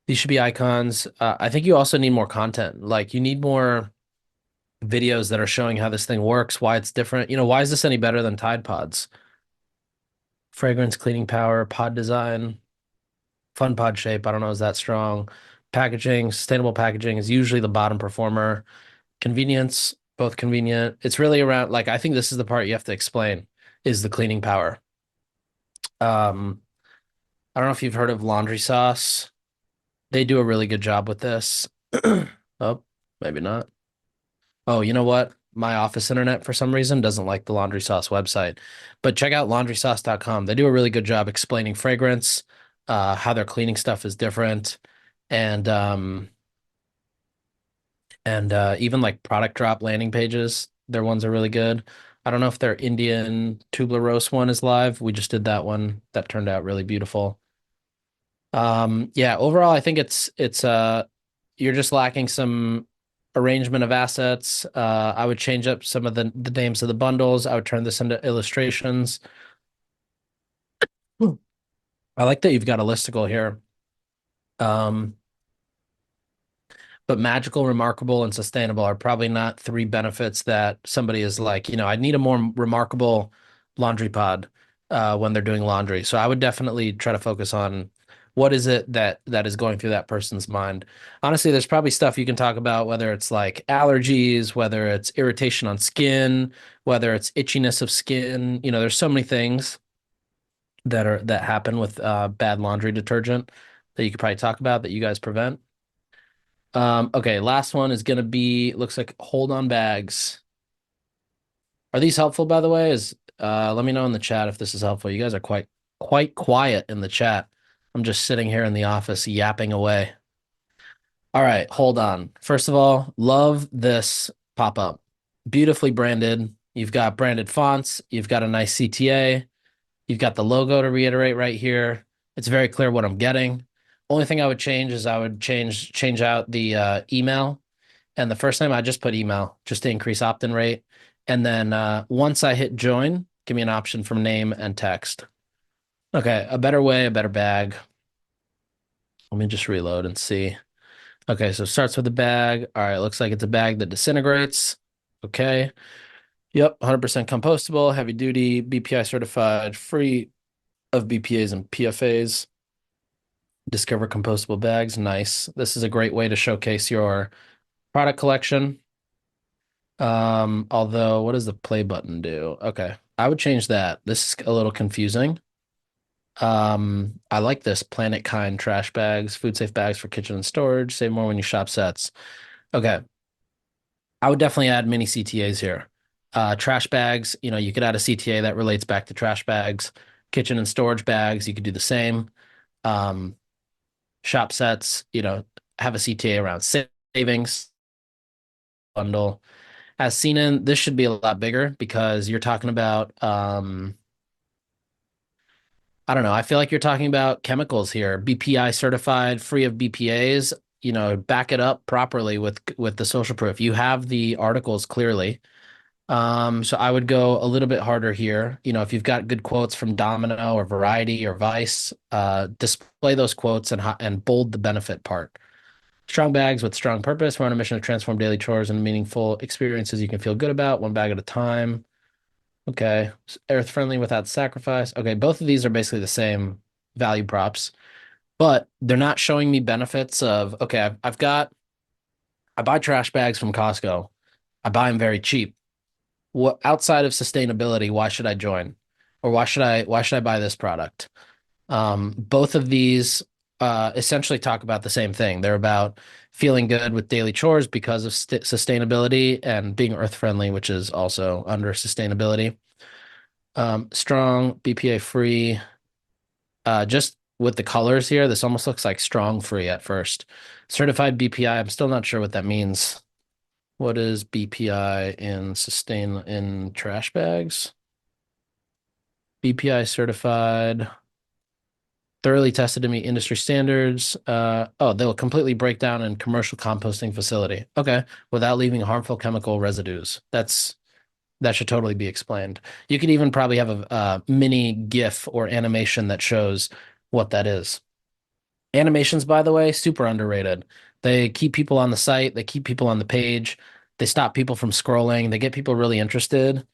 These should be icons. I think you also need more content. Like you need more videos that are showing how this thing works, why it's different. Why is this any better than Tide Pods? Fragrance, cleaning power, pod design, fun pod shape. I don't know, is that strong? Packaging, sustainable packaging is usually the bottom performer. Convenience, both convenient. It's really around, like, I think this is the part you have to explain is the cleaning power. I don't know if you've heard of Laundry Sauce. They do a really good job with this. Oh, maybe not. Oh, you know what? My office internet for some reason doesn't like the Laundry Sauce website. But check out laundrysauce.com. They do a really good job explaining fragrance, how their cleaning stuff is different, and even like product drop landing pages. Their ones are really good. I don't know if their Indian tubular roast one is live. We just did that one. That turned out really beautiful. Yeah, overall, I think it's you're just lacking some arrangement of assets. I would change up some of the names of the bundles. I would turn this into illustrations. Hmm. I like that you've got a listicle here. Um, but magical, remarkable, and sustainable are probably not three benefits that somebody is like, I need a more remarkable laundry pod when they're doing laundry. So I would definitely try to focus on what is it that is going through that person's mind. Honestly, there's probably stuff you can talk about, whether it's like allergies, whether it's irritation on skin, whether it's itchiness of skin. There's so many things that happen with bad laundry detergent that you could probably talk about that you guys prevent. Okay, last one is gonna be looks like hold on bags. Are these helpful, by the way? Let me know in the chat if this is helpful. You guys are quite quiet in the chat. I'm just sitting here in the office yapping away. All right, hold on. First of all, love this pop-up. Beautifully branded. You've got branded fonts, you've got a nice CTA, you've got the logo to reiterate right here. It's very clear what I'm getting. Only thing I would change is I would change out the email. And the first time I just put email just to increase opt-in rate. And then once I hit join, give me an option from name and text. Okay, a better way, a better bag. Let me just reload and see. Okay, so it starts with a bag. All right, looks like it's a bag that disintegrates. Okay. Yep, 100% compostable, heavy duty, BPI certified, free of BPAs and PFAs. Discover compostable bags. Nice. This is a great way to showcase your product collection. Although what does the play button do? Okay. I would change that. This is a little confusing. I like this Planet Kind trash bags, food safe bags for kitchen and storage. Save more when you shop sets. Okay. I would definitely add mini CTAs here. Trash bags, you could add a CTA that relates back to trash bags. Kitchen and storage bags, you could do the same. Um, Shop sets, have a CTA around savings bundle. As seen in, this should be a lot bigger because you're talking about, I don't know, I feel like you're talking about chemicals here, BPI certified, free of BPAs, back it up properly with the social proof. You have the articles clearly. So I would go a little bit harder here. If you've got good quotes from Domino or Variety or Vice, display those quotes and bold the benefit part. Strong bags with strong purpose. We're on a mission to transform daily chores into meaningful experiences you can feel good about, one bag at a time. Okay. Earth friendly without sacrifice. Okay, both of these are basically the same value props, but they're not showing me benefits of, okay, I buy trash bags from Costco. I buy them very cheap. What outside of sustainability, why should I join? Or why should I buy this product? Both of these essentially talk about the same thing. They're about feeling good with daily chores because of sustainability and being earth friendly, which is also under sustainability. Strong, BPA free. Just with the colors here, this almost looks like strong free at first. Certified BPI, I'm still not sure what that means. What is BPI in trash bags? BPI certified, thoroughly tested to meet industry standards. Oh, they'll completely break down in commercial composting facility. Okay, without leaving harmful chemical residues. That should totally be explained. You could even probably have a mini GIF or animation that shows what that is. Animations, by the way, super underrated. They keep people on the site, they keep people on the page, they stop people from scrolling, they get people really interested.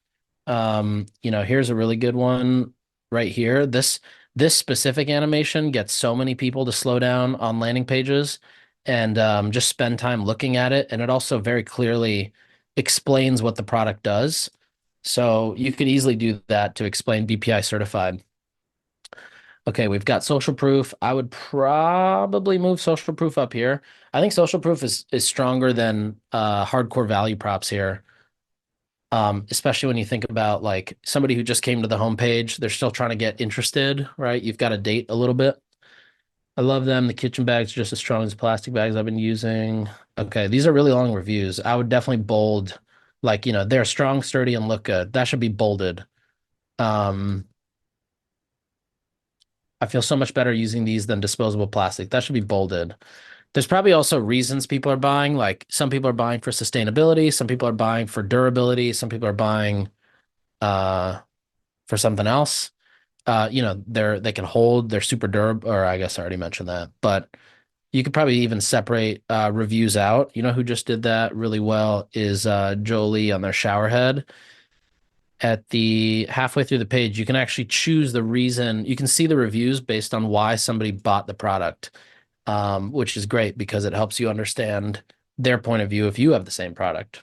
Here's a really good one right here. This specific animation gets so many people to slow down on landing pages and just spend time looking at it. And it also very clearly explains what the product does. So you could easily do that to explain BPI certified. Okay, we've got social proof. I would probably move social proof up here. I think social proof is stronger than hardcore value props here. Especially when you think about like somebody who just came to the homepage, they're still trying to get interested, right? You've got to date a little bit. I love them. The kitchen bags are just as strong as the plastic bags I've been using. Okay, these are really long reviews. I would definitely bold, like, they're strong, sturdy, and look good. That should be bolded. Um, I feel so much better using these than disposable plastic. That should be bolded. There's probably also reasons people are buying. Like some people are buying for sustainability, some people are buying for durability, some people are buying uh for something else. They can hold, they're super durable, or I guess I already mentioned that, but you could probably even separate reviews out. You know who just did that really well is Jolie on their shower head. At the halfway through the page, you can actually choose the reason. You can see the reviews based on why somebody bought the product, which is great because it helps you understand their point of view if you have the same product.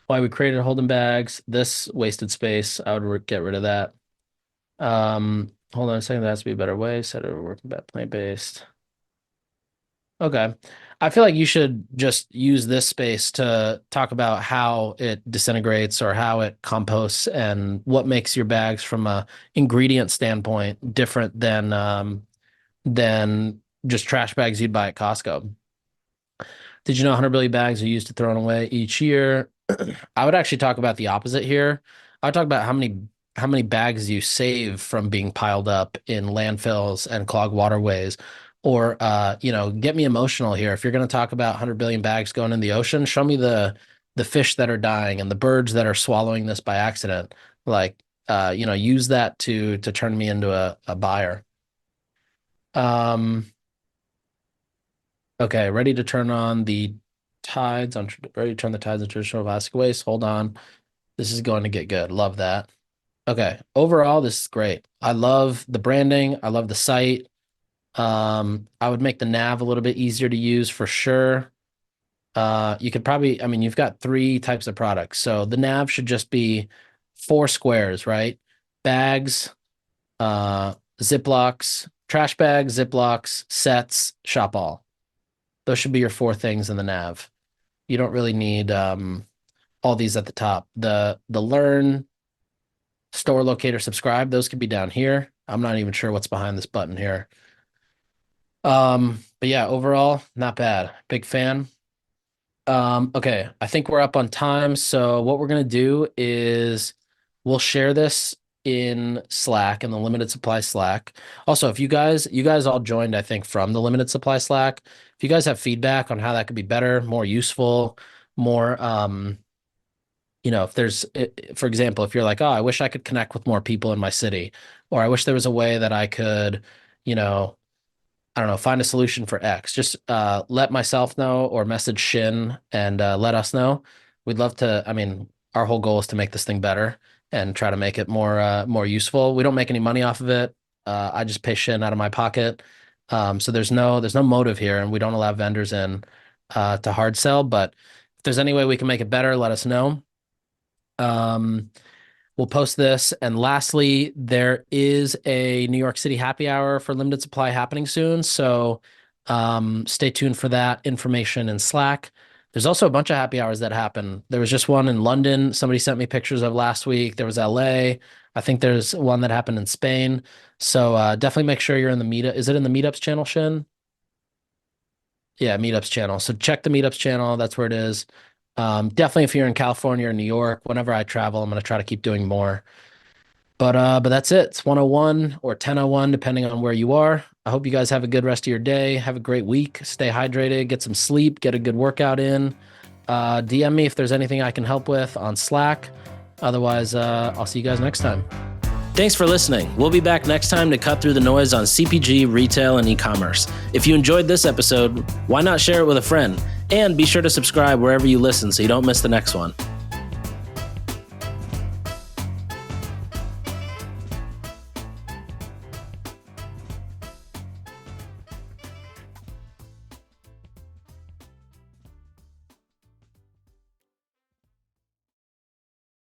Why we created Holden bags, this wasted space, I would get rid of that. Hold on a second. There has to be a better way. Set it working about plant-based. Okay. I feel like you should just use this space to talk about how it disintegrates or how it composts and what makes your bags from a ingredient standpoint different than just trash bags you'd buy at Costco. Did you know 100 billion bags are used to thrown away each year? I would actually talk about the opposite here. I would talk about how many bags you save from being piled up in landfills and clogged waterways. Or get me emotional here. If you're going to talk about 100 billion bags going in the ocean, show me the fish that are dying and the birds that are swallowing this by accident. Like use that to turn me into a buyer. Um, okay, ready to turn on the tides on ready to turn the tides on traditional plastic waste. Hold on. This is going to get good. Love that. Okay. Overall, this is great. I love the branding. I love the site. I would make the nav a little bit easier to use for sure. You could probably, I mean, you've got three types of products. So the nav should just be four squares, right? Bags, Ziplocs, trash bags, Ziplocs, sets, shop all. Those should be your four things in the nav. You don't really need all these at the top. The learn, store locator, subscribe, those could be down here. I'm not even sure what's behind this button here. But yeah, overall, not bad. Big fan. Okay, I think we're up on time. So what we're gonna do is we'll share this in Slack in the limited supply Slack. Also, if you guys all joined, I think, from the limited supply Slack. If you guys have feedback on how that could be better, more useful, more if there's for example, if you're like, oh, I wish I could connect with more people in my city, or I wish there was a way that I could, you know, I don't know, find a solution for X. Just let myself know or message Shin and let us know. We'd love to. I mean, our whole goal is to make this thing better and try to make it more useful. We don't make any money off of it. I just pay Shin out of my pocket. So there's no motive here, and we don't allow vendors in to hard sell. But if there's any way we can make it better, let us know. Um, We'll post this. And lastly, there is a New York City happy hour for limited supply happening soon. So stay tuned for that information in Slack. There's also a bunch of happy hours that happen. There was just one in London. Somebody sent me pictures of last week. There was LA. I think there's one that happened in Spain. So definitely make sure you're in the meetup. Is it in the meetups channel, Shin? Yeah, meetups channel. So check the meetups channel. That's where it is. Definitely if you're in California or New York, whenever I travel, I'm going to try to keep doing more. But that's it. It's 101 or 10:01, depending on where you are. I hope you guys have a good rest of your day. Have a great week. Stay hydrated, get some sleep, get a good workout in. DM me if there's anything I can help with on Slack. Otherwise, I'll see you guys next time. Thanks for listening. We'll be back next time to cut through the noise on CPG, retail, and e-commerce. If you enjoyed this episode, why not share it with a friend? And be sure to subscribe wherever you listen so you don't miss the next one.